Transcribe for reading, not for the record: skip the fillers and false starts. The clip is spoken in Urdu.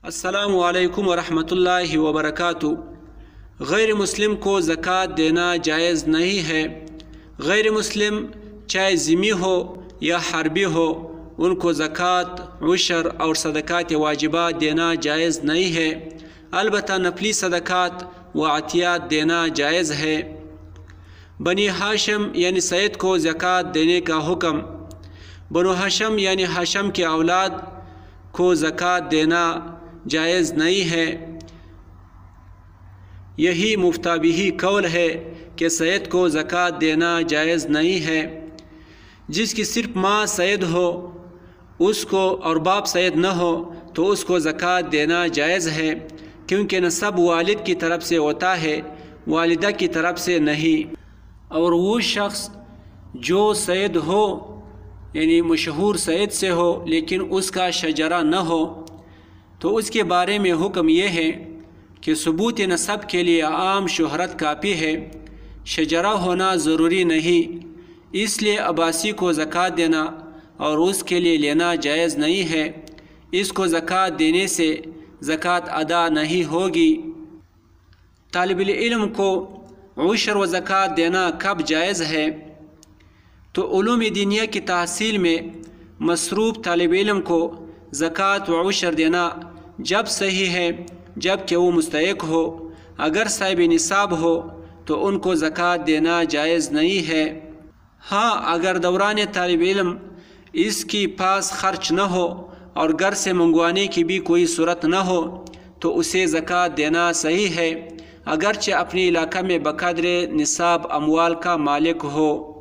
السلام علیکم ورحمۃ اللہ وبرکاتہ۔ غیر مسلم کو زکوٰۃ دینا جائز نہیں ہے۔ غیر مسلم چاہے ذمہ ہو یا حربی ہو، ان کو زکوٰۃ، عشر اور صدقات واجبات دینا جائز نہیں ہے، البتہ نفلی صدقات و عطیات دینا جائز ہے۔ بنی ہاشم یعنی سید کو زکوٰۃ دینے کا حکم۔ بنو ہاشم یعنی ہاشم کے اولاد کو زکوٰۃ دینا جائز نہیں ہے۔ یہی مفتابی قول ہے کہ سید کو زکوٰۃ دینا جائز نہیں ہے۔ جس کی صرف ماں سید ہو اس کو اور باپ سید نہ ہو تو اس کو زکوٰۃ دینا جائز ہے، کیونکہ نسب والد کی طرف سے ہوتا ہے، والدہ کی طرف سے نہیں۔ اور وہ شخص جو سید ہو یعنی مشہور سید سے ہو لیکن اس کا شجرہ نہ ہو تو اس کے بارے میں حکم یہ ہے کہ ثبوت نسب کے لیے عام شہرت کافی ہے، شجرہ ہونا ضروری نہیں۔ اس لیے عباسی کو زکوٰۃ دینا اور اس کے لیے لینا جائز نہیں ہے۔ اس کو زکوٰۃ دینے سے زکوٰۃ ادا نہیں ہوگی۔ طالب العلم کو عشر و زکوٰۃ دینا کب جائز ہے؟ تو علوم دینیہ کی تحصیل میں مصروف طالب علم کو زکوٰۃ و عشر دینا جب صحیح ہے جب کہ وہ مستحق ہو۔ اگر صاحب نصاب ہو تو ان کو زکوٰۃ دینا جائز نہیں ہے۔ ہاں، اگر دوران طالب علم اس کی پاس خرچ نہ ہو اور گھر سے منگوانے کی بھی کوئی صورت نہ ہو تو اسے زکوٰۃ دینا صحیح ہے، اگرچہ اپنے علاقہ میں بقدر نصاب اموال کا مالک ہو۔